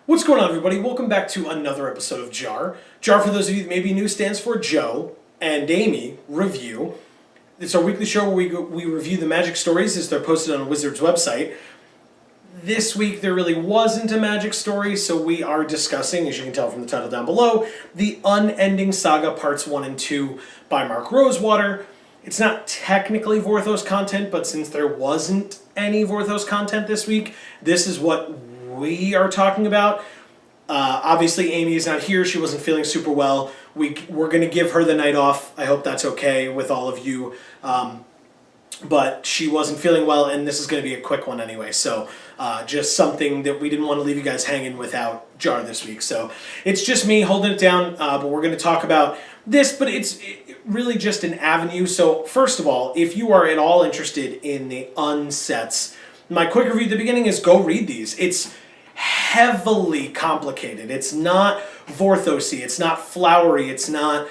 What's going on, everybody? Welcome back to another episode of JAR. JAR, for those of you that may be new, stands for Joe and Amy Review. It's our weekly show where we review the magic stories as they're posted on a Wizard's website. This week there really wasn't a magic story, so we are discussing, as you can tell from the title down below, The Unending Saga Parts 1 and 2 by Mark Rosewater. It's not technically Vorthos content, but since there wasn't any Vorthos content this week, this is what we are talking about. Obviously, Amy is not here. She wasn't feeling super well. We're going to give her the night off. I hope that's okay with all of you. But she wasn't feeling well, and this is going to be a quick one anyway. So just something that we didn't want to leave you guys hanging without JAR this week. So it's just me holding it down, but we're going to talk about this, but it's really just an avenue. So first of all, if you are at all interested in the unsets, my quick review at the beginning is go read these. It's heavily complicated. It's not Vorthosy. It's not flowery. It's not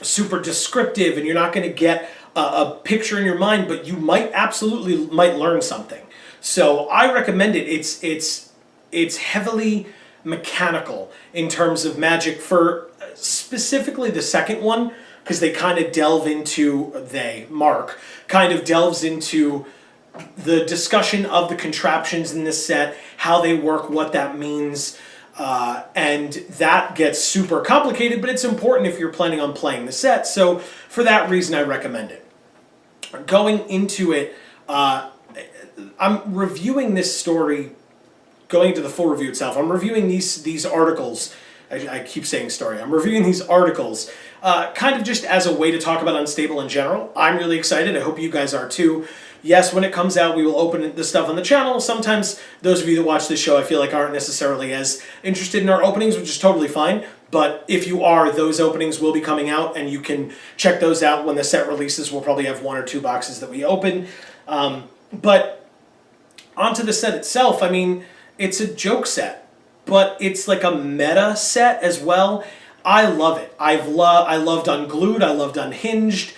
super descriptive, and you're not going to get a picture in your mind, but you might learn something. So I recommend it. It's heavily mechanical in terms of magic for specifically the second one, because they kind of delve into, Mark, kind of delves into the discussion of the contraptions in this set, how they work, what that means, and that gets super complicated, but it's important if you're planning on playing the set, so for that reason I recommend it. Going into it, I'm reviewing this story, going into the full review itself, I'm reviewing these articles. I keep saying story. I'm reviewing these articles kind of just as a way to talk about Unstable in general. I'm really excited. I hope you guys are too. Yes, when it comes out, we will open the stuff on the channel. Sometimes those of you that watch this show, I feel like aren't necessarily as interested in our openings, which is totally fine. But if you are, those openings will be coming out, and you can check those out when the set releases. We'll probably have 1 or 2 boxes that we open. But onto the set itself, I mean, it's a joke set, but it's like a meta set as well. I love it. I loved Unglued. I loved Unhinged.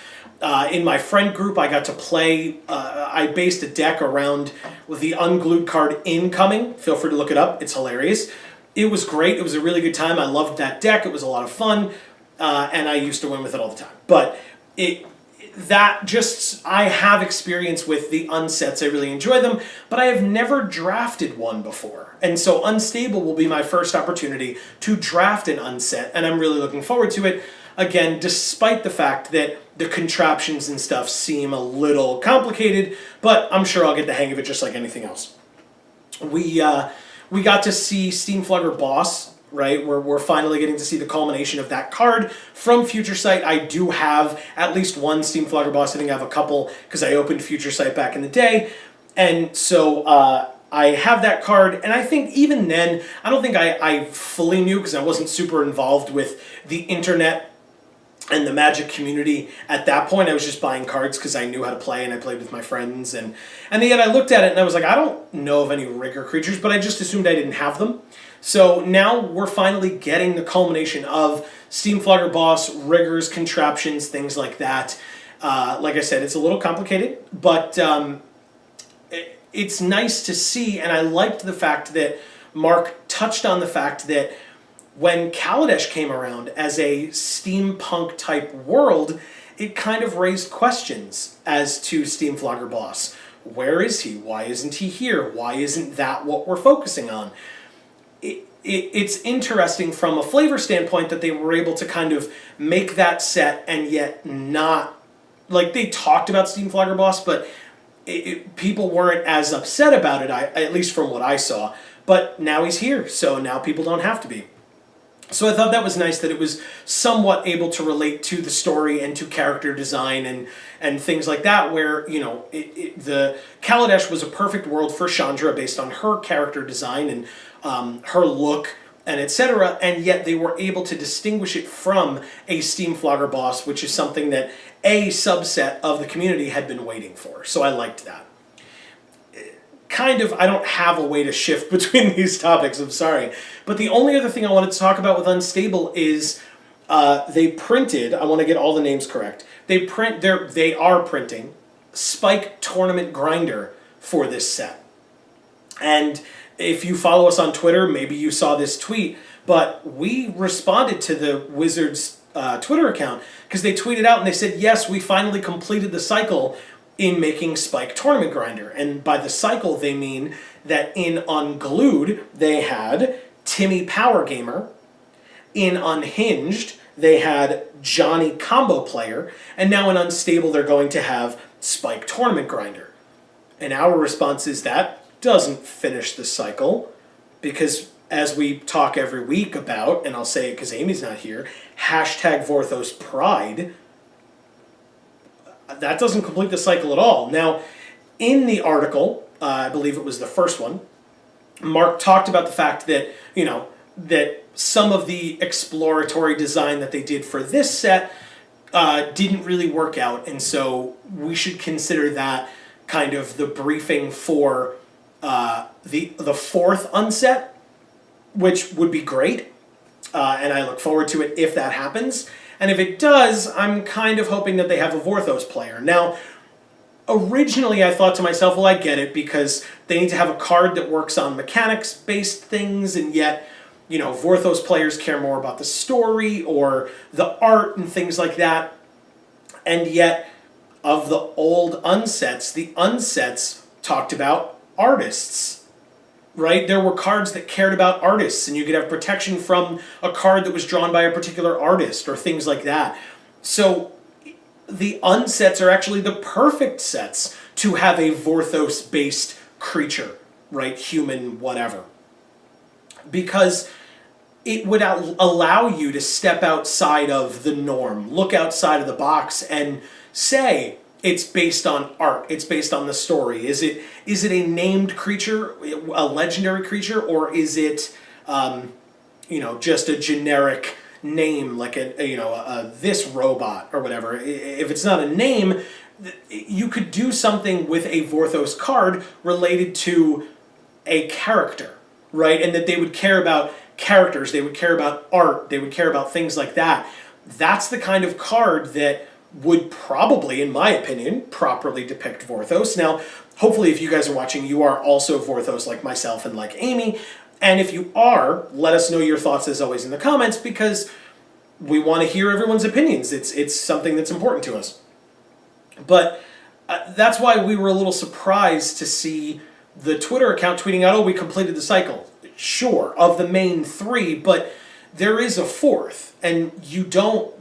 In my friend group, I got to play, I based a deck around with the Unglued card Incoming. Feel free to look it up. It's hilarious. It was great. It was a really good time. I loved that deck. It was a lot of fun, and I used to win with it all the time. But I have experience with the unsets. I really enjoy them, but I have never drafted one before. And so Unstable will be my first opportunity to draft an unset, and I'm really looking forward to it. Again, despite the fact that the contraptions and stuff seem a little complicated, but I'm sure I'll get the hang of it just like anything else. We got to see Steamflugger Boss, right? We're finally getting to see the culmination of that card from Future Sight. I do have at least one Steamflugger Boss. I think I have a couple because I opened Future Sight back in the day. And so I have that card, and I think even then, I don't think I fully knew because I wasn't super involved with the internet and the Magic community at that point. I was just buying cards because I knew how to play, and I played with my friends. And yet I looked at it and I was like, I don't know of any rigger creatures, but I just assumed I didn't have them. So now we're finally getting the culmination of Steamflugger Boss, riggers, contraptions, things like that. Like I said, it's a little complicated, but it's nice to see, and I liked the fact that Mark touched on the fact that when Kaladesh came around as a steampunk type world, it kind of raised questions as to Steamflugger Boss. Where is he? Why isn't he here? Why isn't that what we're focusing on? It's interesting from a flavor standpoint that they were able to kind of make that set and yet not, like, they talked about Steamflugger Boss, but people weren't as upset about it, at least from what I saw. But now he's here, so now people don't have to be. So I thought that was nice that it was somewhat able to relate to the story and to character design and things like that, where, you know, the Kaladesh was a perfect world for Chandra based on her character design and her look and etc., and yet they were able to distinguish it from a Steamflugger Boss, which is something that a subset of the community had been waiting for. So I liked that. I don't have a way to shift between these topics, I'm sorry. But the only other thing I wanted to talk about with Unstable is they printed, I want to get all the names correct, they are printing Spike Tournament Grinder for this set. And if you follow us on Twitter, maybe you saw this tweet, but we responded to the Wizards Twitter account because they tweeted out and they said, yes, we finally completed the cycle in making Spike Tournament Grinder. And by the cycle, they mean that in Unglued, they had Timmy Power Gamer. In Unhinged, they had Johnny Combo Player. And now in Unstable, they're going to have Spike Tournament Grinder. And our response is that doesn't finish the cycle because, as we talk every week about, and I'll say it because Amy's not here, hashtag Vorthos Pride, that doesn't complete the cycle at all. Now, in the article, I believe it was the first one, Mark talked about the fact that, that some of the exploratory design that they did for this set didn't really work out, and so we should consider that kind of the briefing for the fourth unset, which would be great, and I look forward to it if that happens. And if it does, I'm kind of hoping that they have a Vorthos player. Now, originally I thought to myself, well, I get it, because they need to have a card that works on mechanics-based things, and yet, Vorthos players care more about the story or the art and things like that. And yet, of the old unsets, the unsets talked about artists. Right? There were cards that cared about artists, and you could have protection from a card that was drawn by a particular artist or things like that. So the unsets are actually the perfect sets to have a Vorthos-based creature, right? Human, whatever. Because it would allow you to step outside of the norm, look outside of the box, and say, it's based on art. It's based on the story. Is it a named creature, a legendary creature, or is it, just a generic name like this robot or whatever? If it's not a name, you could do something with a Vorthos card related to a character, right? And that they would care about characters. They would care about art. They would care about things like that. That's the kind of card that would probably, in my opinion, properly depict Vorthos. Now, hopefully if you guys are watching, you are also Vorthos like myself and like Amy. And if you are, let us know your thoughts as always in the comments, because we want to hear everyone's opinions. It's something that's important to us. But that's why we were a little surprised to see the Twitter account tweeting out, oh, we completed the cycle. Sure, of the main three, but there is a fourth, and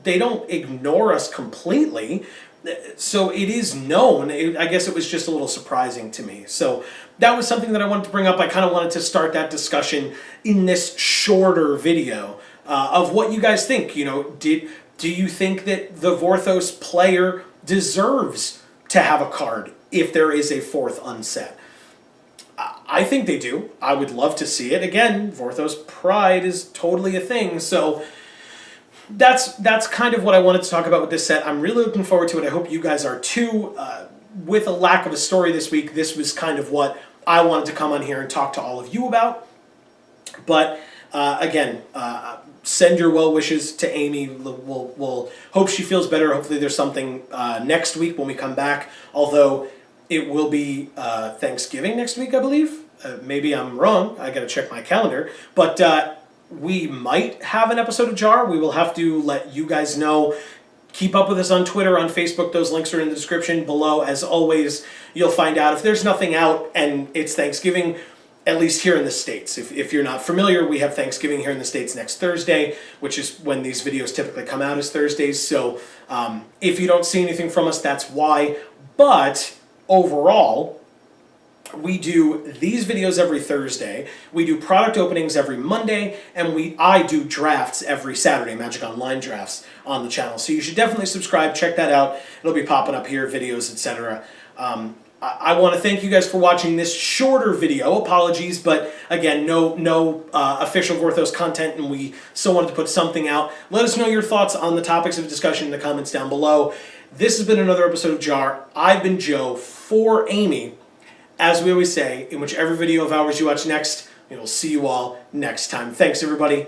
they don't ignore us completely, so it is known. I guess it was just a little surprising to me. So that was something that I wanted to bring up. I kind of wanted to start that discussion in this shorter video of what you guys think. Do you think that the Vorthos player deserves to have a card if there is a fourth unset? I think they do. I would love to see it. Again, Vorthos Pride is totally a thing, so that's kind of what I wanted to talk about with this set. I'm really looking forward to it. I hope you guys are too. With a lack of a story this week, this was kind of what I wanted to come on here and talk to all of you about. But again, send your well wishes to Amy. We'll hope she feels better. Hopefully there's something next week when we come back, although it will be Thanksgiving next week, I believe. Maybe I'm wrong. I got to check my calendar. But we might have an episode of JaAR. We will have to let you guys know. Keep up with us on Twitter, on Facebook. Those links are in the description below. As always, you'll find out if there's nothing out and it's Thanksgiving, at least here in the States. If you're not familiar, we have Thanksgiving here in the States next Thursday, which is when these videos typically come out, as Thursdays. So if you don't see anything from us, that's why. But overall, we do these videos every Thursday, we do product openings every Monday, and I do drafts every Saturday, Magic Online drafts on the channel. So you should definitely subscribe, check that out. It'll be popping up here, videos, etc. I want to thank you guys for watching this shorter video. Apologies, but again, no official Vorthos content, and we still wanted to put something out. Let us know your thoughts on the topics of discussion in the comments down below. This has been another episode of JaAR. I've been Joe for Amy. As we always say, in whichever video of ours you watch next, we will see you all next time. Thanks, everybody.